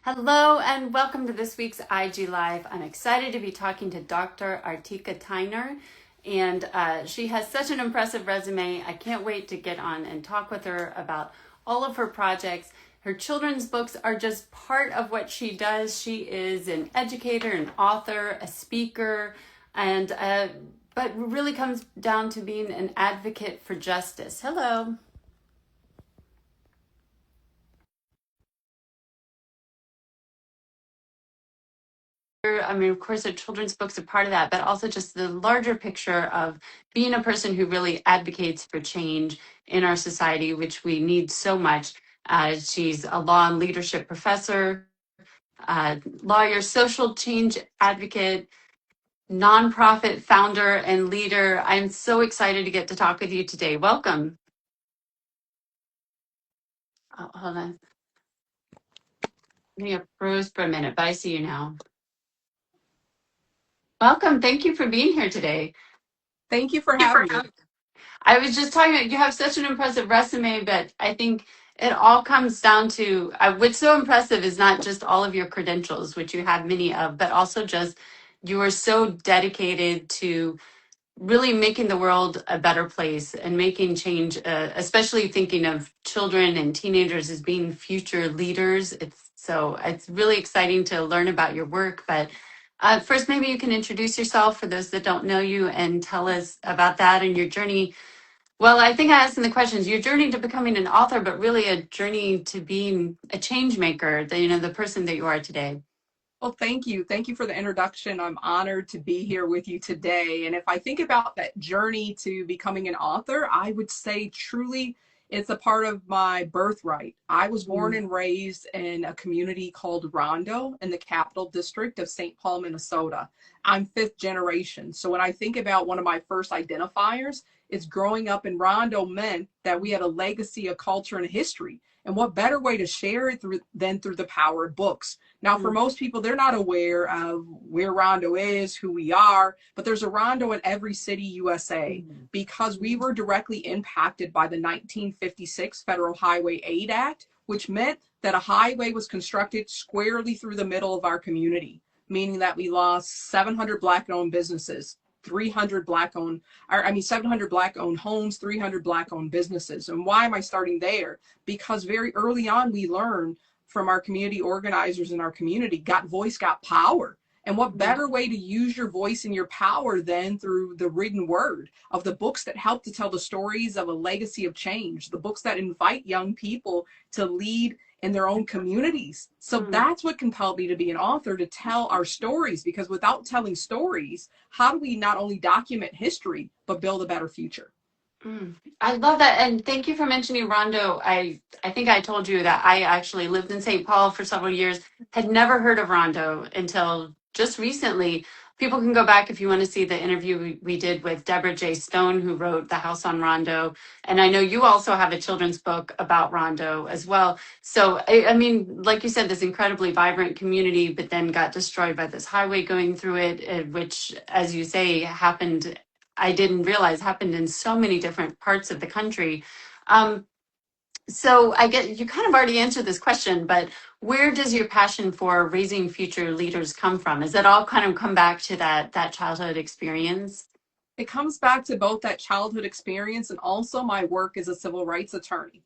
Hello and welcome to this week's IG Live. I'm excited to be talking to Dr. Artika Tyner, and she has such an impressive resume. I can't wait to get on and talk with her about all of her projects. Her children's books are just part of what she does. She is an educator, an author, a speaker, and but really comes down to being an advocate for justice. Hello. I mean, of course, the children's books are part of that, but also just the larger picture of being a person who really advocates for change in our society, which we need so much. She's a law and leadership professor, lawyer, social change advocate, nonprofit founder and leader. I'm so excited to get to talk with you today. Welcome. Oh, hold on. I'm going to froze for a minute, but I see you now. Welcome. Thank you for being here today. Thank you for having me. I was just talking about you have such an impressive resume, but I think it all comes down to what's so impressive is not just all of your credentials, which you have many of, but also just you are so dedicated to really making the world a better place and making change, especially thinking of children and teenagers as being future leaders. It's really exciting to learn about your work. But first, maybe you can introduce yourself for those that don't know you and tell us about that and your journey. Well, I think I asked in the questions, your journey to becoming an author, but really a journey to being a change maker, the person that you are today. Well, thank you. Thank you for the introduction. I'm honored to be here with you today. And if I think about that journey to becoming an author, I would say truly it's a part of my birthright. I was born and raised in a community called Rondo in the Capital District of St. Paul, Minnesota. I'm fifth generation. So when I think about one of my first identifiers, is growing up in Rondo meant that we had a legacy, a culture, and a history. And what better way to share it than through the power of books? Now, for most people, they're not aware of where Rondo is, who we are, but there's a Rondo in every city, USA, because we were directly impacted by the 1956 Federal Highway Aid Act, which meant that a highway was constructed squarely through the middle of our community, meaning that we lost 700 Black-owned businesses, 700 Black-owned homes, 300 Black-owned businesses. And why am I starting there? Because very early on, we learned from our community organizers in our community, got voice, got power. And what better way to use your voice and your power than through the written word of the books that help to tell the stories of a legacy of change, the books that invite young people to lead in their own communities. So that's what compelled me to be an author, to tell our stories, because without telling stories, how do we not only document history, but build a better future? I love that. And thank you for mentioning Rondo. I think I told you that I actually lived in St. Paul for several years, had never heard of Rondo until just recently. People can go back if you want to see the interview we did with Deborah J. Stone, who wrote The House on Rondo. And I know you also have a children's book about Rondo as well. So, I mean, like you said, this incredibly vibrant community, but then got destroyed by this highway going through it, which, as you say, happened. I didn't realize happened in so many different parts of the country. So I get you kind of already answered this question, but where does your passion for raising future leaders come from? Is it all kind of come back to that childhood experience? It comes back to both that childhood experience and also my work as a civil rights attorney.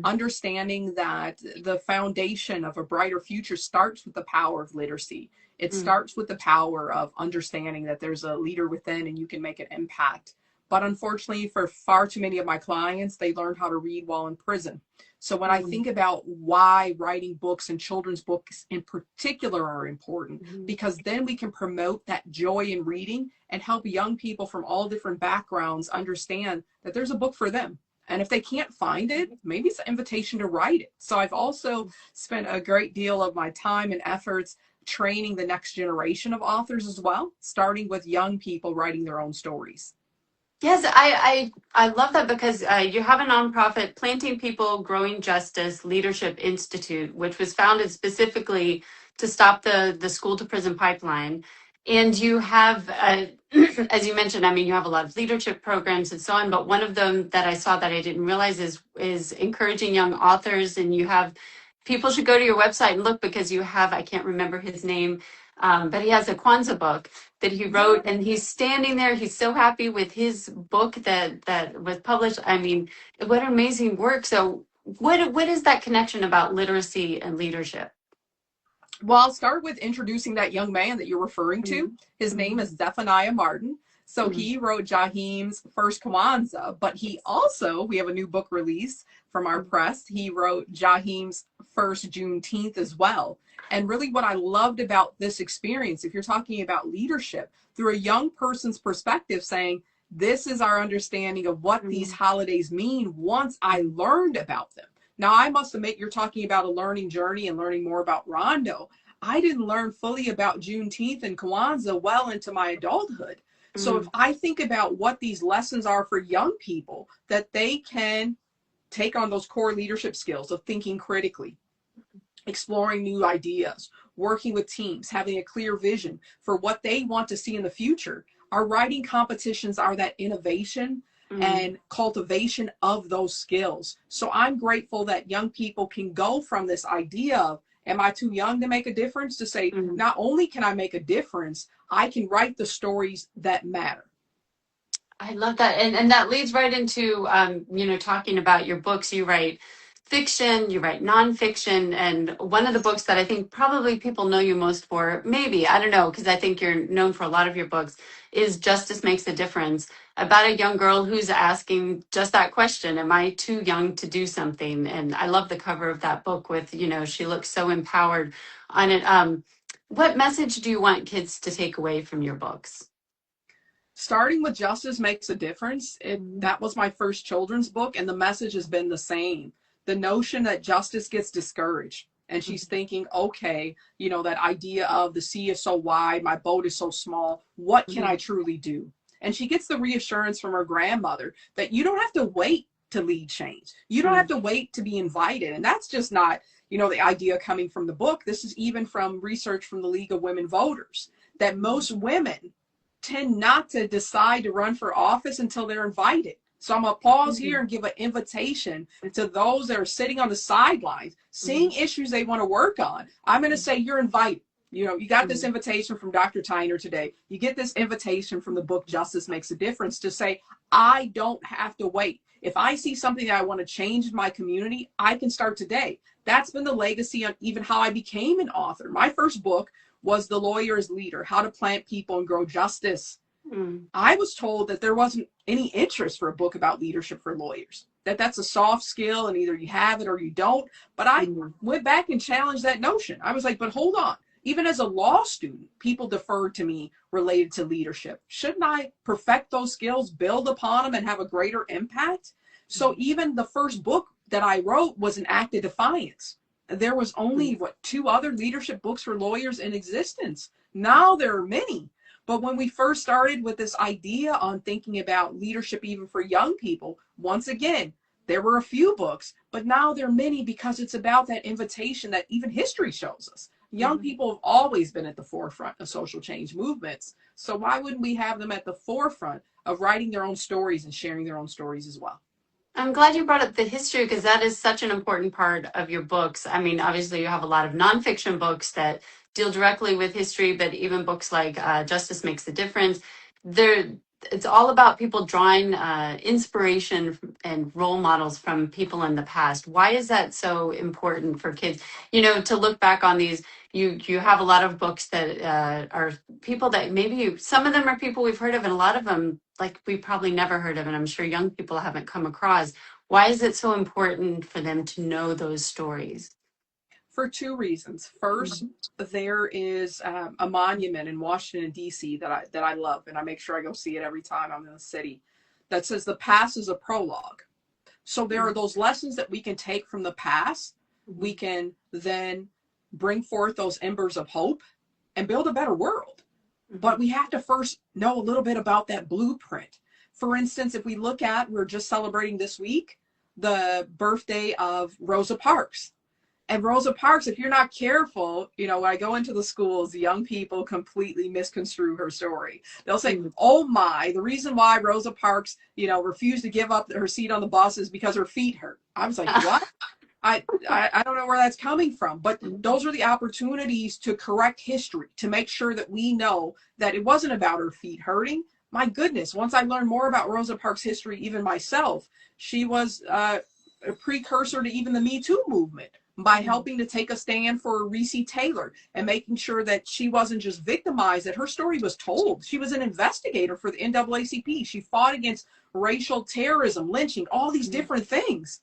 Understanding that the foundation of a brighter future starts with the power of literacy. It starts with the power of understanding that there's a leader within and you can make an impact. But unfortunately, for far too many of my clients, they learned how to read while in prison. So when I think about why writing books and children's books in particular are important, because then we can promote that joy in reading and help young people from all different backgrounds understand that there's a book for them. And if they can't find it, maybe it's an invitation to write it. So I've also spent a great deal of my time and efforts training the next generation of authors as well, starting with young people writing their own stories. Yes, I love that because you have a nonprofit, Planting People, Growing Justice Leadership Institute, which was founded specifically to stop the school to prison pipeline. And you have, as you mentioned, I mean, you have a lot of leadership programs and so on. But one of them that I saw that I didn't realize is encouraging young authors, and you have people should go to your website and look because you have, I can't remember his name, but he has a Kwanzaa book that he wrote, and he's standing there. He's so happy with his book that was published. I mean, what amazing work. So what is that connection about literacy and leadership? Well, I'll start with introducing that young man that you're referring to. His name is Zephaniah Martin. So he wrote Jaheim's first Kwanzaa, but he also, we have a new book release from our press. He wrote Jaheim's first Juneteenth as well. And really what I loved about this experience, if you're talking about leadership, through a young person's perspective, saying, this is our understanding of what these holidays mean once I learned about them. Now, I must admit, you're talking about a learning journey and learning more about Rondo. I didn't learn fully about Juneteenth and Kwanzaa well into my adulthood. So if I think about what these lessons are for young people, that they can take on those core leadership skills of thinking critically, exploring new ideas, working with teams, having a clear vision for what they want to see in the future. Our writing competitions are that innovation and cultivation of those skills. So I'm grateful that young people can go from this idea of, am I too young to make a difference, to say, not only can I make a difference, I can write the stories that matter. I love that. And that leads right into, talking about your books. You write fiction, you write nonfiction. And one of the books that I think probably people know you most for, maybe, I don't know, because I think you're known for a lot of your books, is Justice Makes a Difference, about a young girl who's asking just that question, am I too young to do something? And I love the cover of that book with, she looks so empowered on it. What message do you want kids to take away from your books? Starting with Justice Makes a Difference, that was my first children's book, and the message has been the same. The notion that justice gets discouraged, and she's thinking, okay, that idea of the sea is so wide, my boat is so small, what can I truly do? And she gets the reassurance from her grandmother that you don't have to wait to lead change. You don't have to wait to be invited. And that's just not, the idea coming from the book. This is even from research from the League of Women Voters, that most women tend not to decide to run for office until they're invited. So I'm going to pause here and give an invitation to those that are sitting on the sidelines, seeing issues they want to work on. I'm going to say, you're invited. You got this invitation from Dr. Tyner today. You get this invitation from the book Justice Makes a Difference to say, I don't have to wait. If I see something that I want to change in my community, I can start today. That's been the legacy on even how I became an author. My first book was The Lawyer's Leader, How to Plant People and Grow Justice. I was told that there wasn't any interest for a book about leadership for lawyers, that's a soft skill and either you have it or you don't. But I went back and challenged that notion. I was like, but hold on. Even as a law student, people deferred to me related to leadership. Shouldn't I perfect those skills, build upon them, and have a greater impact? So even the first book that I wrote was an act of defiance. There was only, 2 other leadership books for lawyers in existence. Now there are many. But when we first started with this idea on thinking about leadership even for young people, once again, there were a few books, but now there are many because it's about that invitation that even history shows us. Young people have always been at the forefront of social change movements. So why wouldn't we have them at the forefront of writing their own stories and sharing their own stories as well? I'm glad you brought up the history because that is such an important part of your books. I mean, obviously, you have a lot of nonfiction books that deal directly with history, but even books like Justice Makes a Difference, it's all about people drawing inspiration and role models from people in the past. Why is that so important for kids? To look back on these, you have a lot of books that are people that maybe some of them are people we've heard of, and a lot of them like we probably never heard of, and I'm sure young people haven't come across. Why is it so important for them to know those stories? For 2 reasons. First, there is a monument in Washington, D.C. that I love, and I make sure I go see it every time I'm in the city, that says the past is a prologue. So there are those lessons that we can take from the past. We can then bring forth those embers of hope and build a better world. But we have to first know a little bit about that blueprint. For instance, if we look at, we're just celebrating this week, the birthday of Rosa Parks. And Rosa Parks, if you're not careful, when I go into the schools, the young people completely misconstrue her story. They'll say, oh my, the reason why Rosa Parks, refused to give up her seat on the bus is because her feet hurt. I was like, what? I don't know where that's coming from, but those are the opportunities to correct history, to make sure that we know that it wasn't about her feet hurting. My goodness, once I learned more about Rosa Parks' history, even myself, she was a precursor to even the Me Too movement by helping to take a stand for Recy Taylor and making sure that she wasn't just victimized, that her story was told. She was an investigator for the NAACP. She fought against racial terrorism, lynching, all these different things.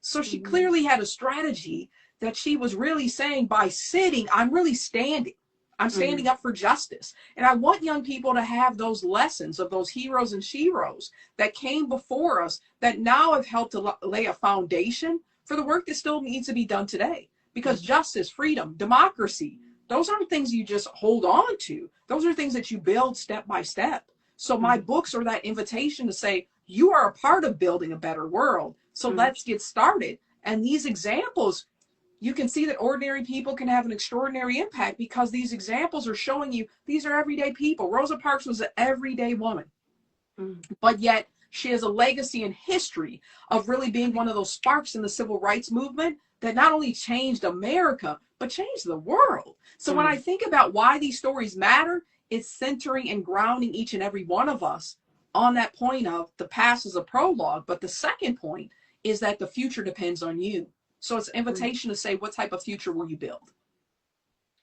So she clearly had a strategy that she was really saying, by sitting, I'm really standing. I'm standing up for justice. And I want young people to have those lessons of those heroes and sheroes that came before us that now have helped to lay a foundation for the work that still needs to be done today. Because justice, freedom, democracy, those aren't things you just hold on to. Those are things that you build step by step. So my books are that invitation to say, you are a part of building a better world. So let's get started. And these examples, you can see that ordinary people can have an extraordinary impact because these examples are showing you these are everyday people. Rosa Parks was an everyday woman, but yet she has a legacy and history of really being one of those sparks in the civil rights movement that not only changed America, but changed the world. So when I think about why these stories matter, it's centering and grounding each and every one of us on that point of the past is a prologue, but the second point is that the future depends on you. So it's an invitation to say, what type of future will you build?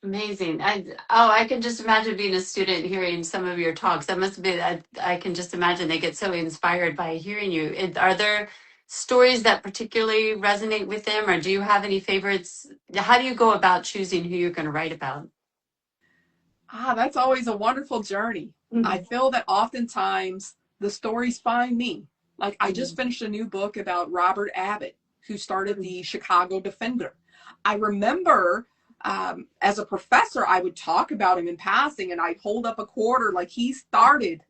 Amazing. I can just imagine being a student hearing some of your talks. That must have been, I can just imagine they get so inspired by hearing you. Are there stories that particularly resonate with them, or do you have any favorites? How do you go about choosing who you're going to write about? That's always a wonderful journey. I feel that oftentimes the stories find me. Like I just finished a new book about Robert Abbott, who started the Chicago Defender. I remember as a professor, I would talk about him in passing and I'd hold up a quarter like he started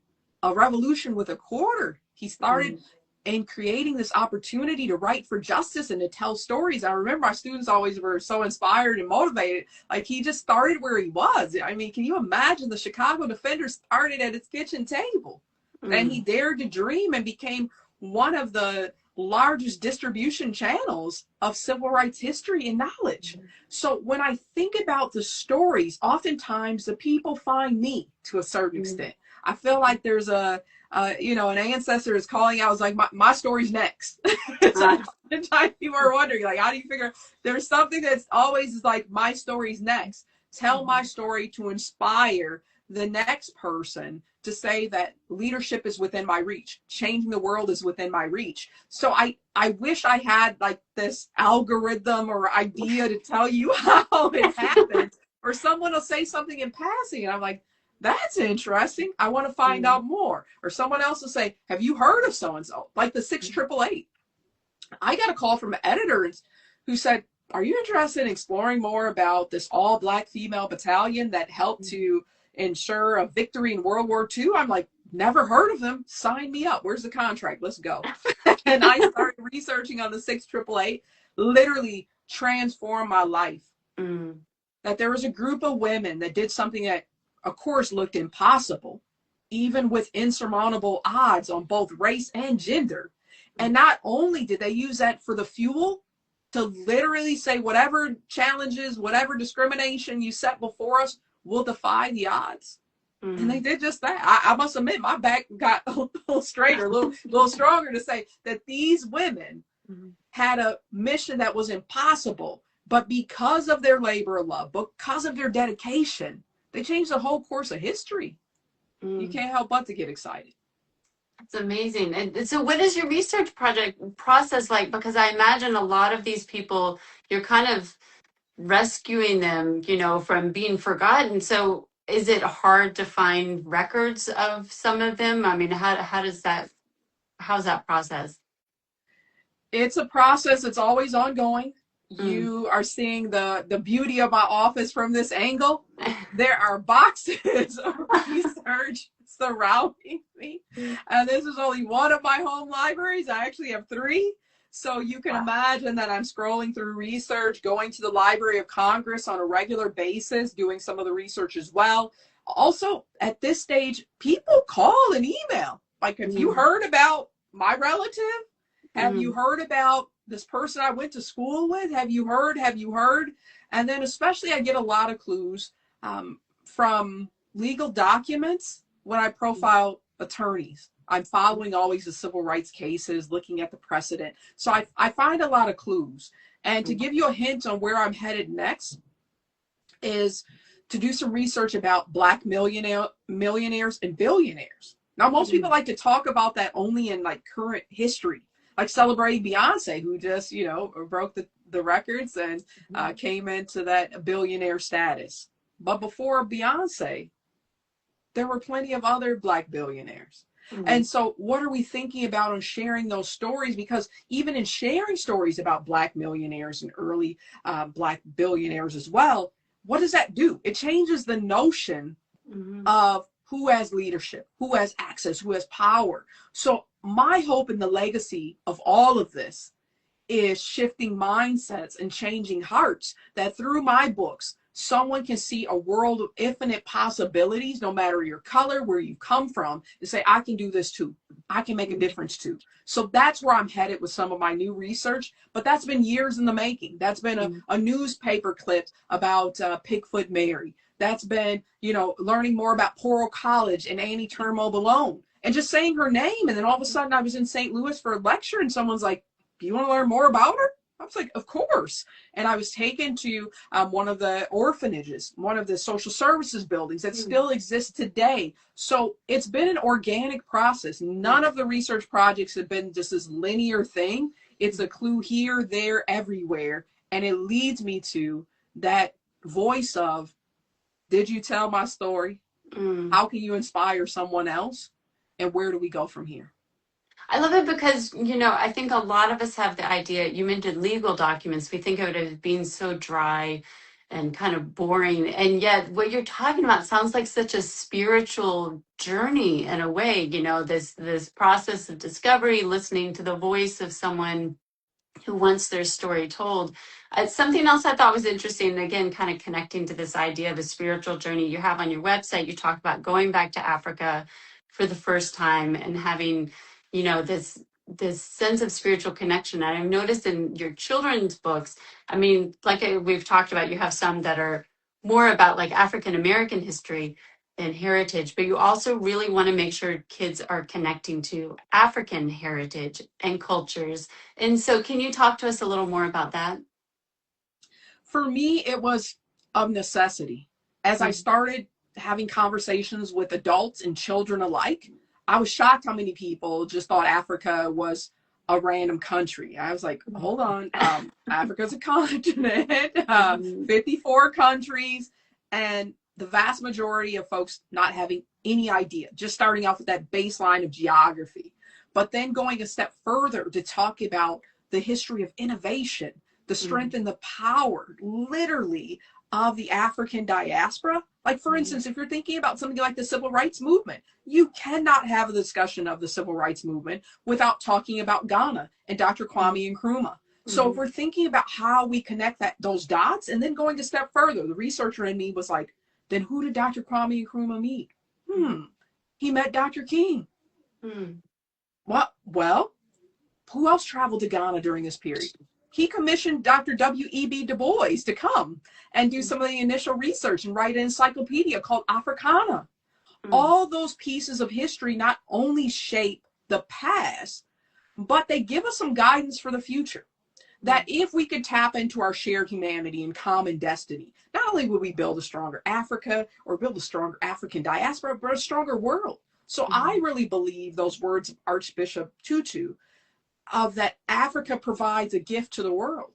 a revolution with a quarter. He started in creating this opportunity to write for justice and to tell stories. I remember our students always were so inspired and motivated. Like he just started where he was. I mean, can you imagine the Chicago Defender started at his kitchen table and he dared to dream and became one of the largest distribution channels of civil rights history and knowledge. So when I think about the stories, oftentimes the people find me to a certain extent. I feel like there's an ancestor is calling out. I was like, my story's next. So oftentimes people are wondering, like, how do you figure there's something that's always like, my story's next. Tell my story to inspire the next person to say that leadership is within my reach. Changing the world is within my reach. So I wish I had like this algorithm or idea to tell you how it happens. Or someone will say something in passing and I'm like, that's interesting. I want to find out more. Or someone else will say, have you heard of so-and-so? Like the 6888. I got a call from editors who said, are you interested in exploring more about this all-Black female battalion that helped to ensure a victory in World War II? I'm like, never heard of them. Sign me up. Where's the contract? Let's go. And I started researching on the 6888, literally transformed my life. That there was a group of women that did something that, of course, looked impossible, even with insurmountable odds on both race and gender. And not only did they use that for the fuel to literally say whatever challenges, whatever discrimination you set before us, will defy the odds. And they did just that. I must admit, my back got a little straighter, a little stronger to say that these women had a mission that was impossible, but because of their labor of love, because of their dedication, they changed the whole course of history. You can't help but to get excited. That's amazing. And so what is your research project process like? Because I imagine a lot of these people, you're kind of rescuing them, from being forgotten. So is it hard to find records of some of them? I mean, how's that process? It's a process. It's always ongoing. You are seeing the beauty of my office from this angle. There are boxes of research surrounding me. And this is only one of my home libraries. I actually have 3. So you can imagine that I'm scrolling through research, going to the Library of Congress on a regular basis, doing some of the research as well. Also, at this stage, people call and email. Like, have you heard about my relative? Have you heard about this person I went to school with, have you heard? Have you heard? And then especially I get a lot of clues from legal documents when I profile attorneys. I'm following always the civil rights cases, looking at the precedent. So I find a lot of clues. And to give you a hint on where I'm headed next is to do some research about Black millionaires and billionaires. Now, most people like to talk about that only in like current history, like celebrating Beyonce, who just, you know, broke the records and came into that billionaire status. But before Beyonce, there were plenty of other Black billionaires. And so what are we thinking about on sharing those stories? Because even in sharing stories about Black millionaires and early Black billionaires as well, what does that do? It changes the notion of who has leadership, who has access, who has power. So my hope in the legacy of all of this is shifting mindsets and changing hearts, that through my books, someone can see a world of infinite possibilities, no matter your color, where you come from, and say, I can do this too. I can make a difference too. So that's where I'm headed with some of my new research, but that's been years in the making. That's been a newspaper clip about Pigfoot Mary. That's been, you know, learning more about Poro College and Annie Turnbo Malone, and just saying her name. And then all of a sudden I was in St. Louis for a lecture and someone's like, do you want to learn more about her? I was like, of course. And I was taken to one of the orphanages, one of the social services buildings that still exists today. So it's been an organic process. None of the research projects have been just this linear thing. It's a clue here, there, everywhere. And it leads me to that voice of, did you tell my story? How can you inspire someone else? And where do we go from here? I love it because, you know, I think a lot of us have the idea, you mentioned legal documents, we think of it as being so dry and kind of boring. And yet what you're talking about sounds like such a spiritual journey in a way, you know, this process of discovery, listening to the voice of someone who wants their story told. Something else I thought was interesting, and again, kind of connecting to this idea of a spiritual journey you have on your website, you talk about going back to Africa for the first time and having, you know, this sense of spiritual connection. And I've noticed in your children's books, I mean, like we've talked about, you have some that are more about like African American history and heritage, but you also really want to make sure kids are connecting to African heritage and cultures. And so can you talk to us a little more about that? For me, it was of necessity. As I started having conversations with adults and children alike, I was shocked how many people just thought Africa was a random country. I was like, hold on, Africa's a continent, 54 countries, and the vast majority of folks not having any idea, just starting off with that baseline of geography. But then going a step further to talk about the history of innovation, the strength and the power, literally, of the African diaspora. Like, for instance, if you're thinking about something like the civil rights movement, you cannot have a discussion of the civil rights movement without talking about Ghana and Dr. Kwame Nkrumah. So if we're thinking about how we connect those dots, and then going a step further, the researcher in me was like, then who did Dr. Kwame Nkrumah meet? He met Dr. King. What? Well, who else traveled to Ghana during this period? He commissioned Dr. W.E.B. Du Bois to come and do some of the initial research and write an encyclopedia called Africana. All those pieces of history not only shape the past, but they give us some guidance for the future. That if we could tap into our shared humanity and common destiny, not only would we build a stronger Africa or build a stronger African diaspora, but a stronger world. So I really believe those words of Archbishop Tutu, of that Africa provides a gift to the world.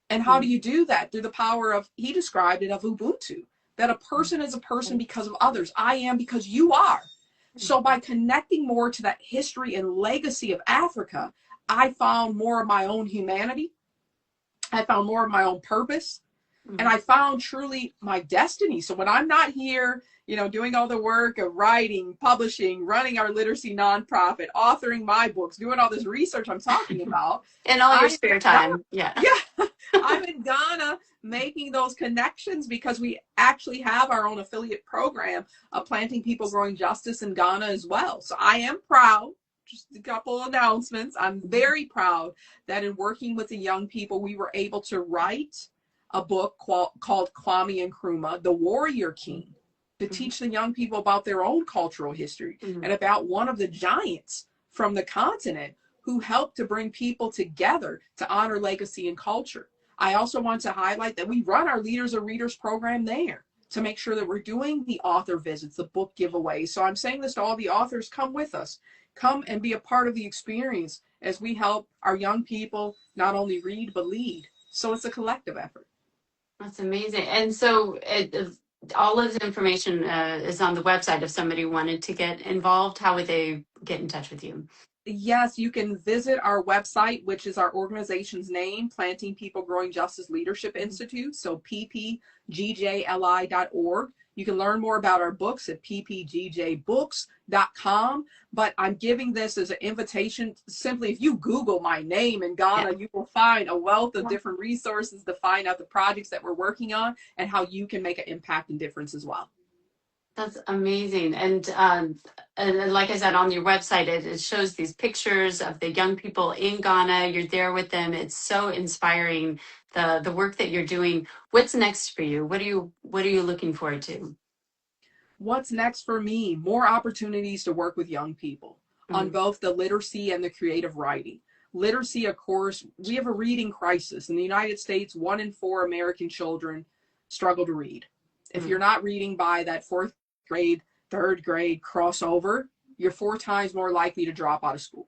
And how do you do that? Through the power of, he described it, of Ubuntu, that a person is a person because of others. I am because you are. So by connecting more to that history and legacy of Africa, I found more of my own humanity. I found more of my own purpose. And I found truly my destiny. So when I'm not here, you know, doing all the work of writing, publishing, running our literacy nonprofit, authoring my books, doing all this research I'm talking about. In all your spare time. Yeah. I'm in Ghana making those connections because we actually have our own affiliate program of Planting People Growing Justice in Ghana as well. So I am proud just a couple announcements. I'm very proud that in working with the young people, we were able to write a book called Kwame Nkrumah, The Warrior King, to teach the young people about their own cultural history and about one of the giants from the continent who helped to bring people together to honor legacy and culture. I also want to highlight that we run our Leaders of Readers program there to make sure that we're doing the author visits, the book giveaways. So I'm saying this to all the authors, come with us. Come and be a part of the experience as we help our young people not only read, but lead. So it's a collective effort. That's amazing. And so all of the information is on the website. If somebody wanted to get involved, how would they get in touch with you? Yes, you can visit our website, which is our organization's name, Planting People Growing Justice Leadership Institute, so ppgjli.org. You can learn more about our books at ppgjbooks.com, but I'm giving this as an invitation. Simply, if you Google my name in Ghana, you will find a wealth of different resources to find out the projects that we're working on and how you can make an impact and difference as well. That's amazing. And like I said, on your website, it shows these pictures of the young people in Ghana. You're there with them. It's so inspiring, the work that you're doing. What's next for you? What are you looking forward to? What's next for me? More opportunities to work with young people on both the literacy and the creative writing. Literacy, of course, we have a reading crisis. In the United States, 1 in 4 American children struggle to read. If you're not reading by that 4th grade, 3rd grade crossover, you're 4 times more likely to drop out of school.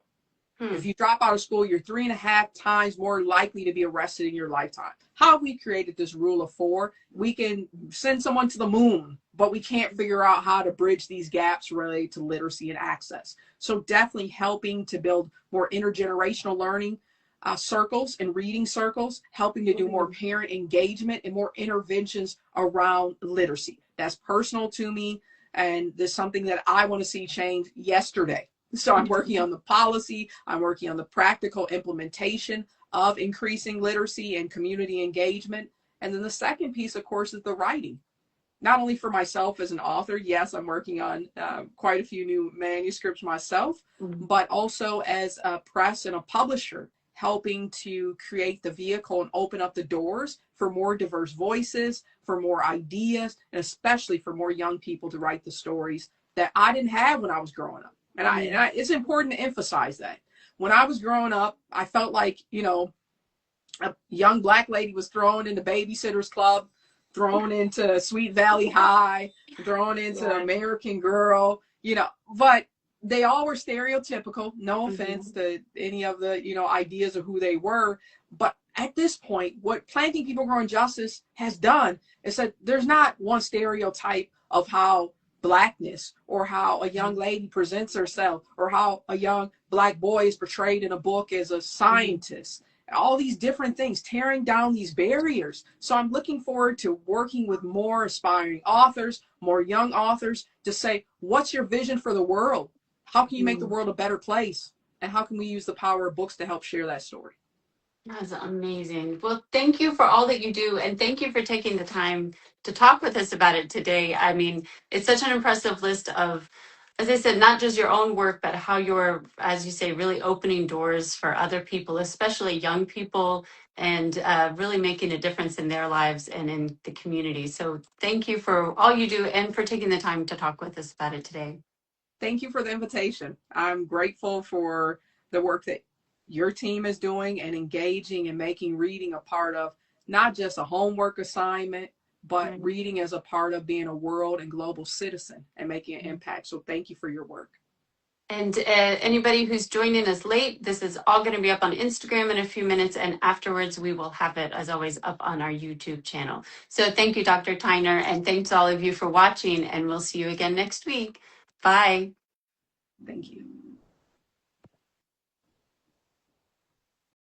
If you drop out of school, you're 3.5 times more likely to be arrested in your lifetime. How have we created this rule of 4? We can send someone to the moon, but we can't figure out how to bridge these gaps related to literacy and access. So definitely helping to build more intergenerational learning circles and reading circles, helping to do more parent engagement and more interventions around literacy. That's personal to me, and there's something that I want to see change yesterday. So I'm working on the policy, I'm working on the practical implementation of increasing literacy and community engagement. And then the second piece, of course, is the writing. Not only for myself as an author, yes, I'm working on quite a few new manuscripts myself, but also as a press and a publisher, helping to create the vehicle and open up the doors for more diverse voices, for more ideas, and especially for more young people to write the stories that I didn't have when I was growing up. And it's important to emphasize that. When I was growing up, I felt like, a young Black lady was thrown into Babysitter's Club, thrown into Sweet Valley High, thrown into American Girl, but they all were stereotypical. No offense to any of the, ideas of who they were. But at this point, what Planting People Growing Justice has done is that there's not one stereotype of how Blackness or how a young lady presents herself or how a young Black boy is portrayed in a book as a scientist. All these different things, tearing down these barriers. So I'm looking forward to working with more aspiring authors, more young authors, to say, what's your vision for the world? How can you make the world a better place? And how can we use the power of books to help share that story? That's amazing. Well, thank you for all that you do. And thank you for taking the time to talk with us about it today. I mean, it's such an impressive list of, as I said, not just your own work, but how you're, as you say, really opening doors for other people, especially young people, and really making a difference in their lives and in the community. So thank you for all you do and for taking the time to talk with us about it today. Thank you for the invitation. I'm grateful for the work that your team is doing and engaging and making reading a part of not just a homework assignment, but reading as a part of being a world and global citizen and making an impact. So thank you for your work. And anybody who's joining us late, this is all going to be up on Instagram in a few minutes. And afterwards, we will have it, as always, up on our YouTube channel. So thank you, Dr. Tyner. And thanks all of you for watching. And we'll see you again next week. Bye. Thank you.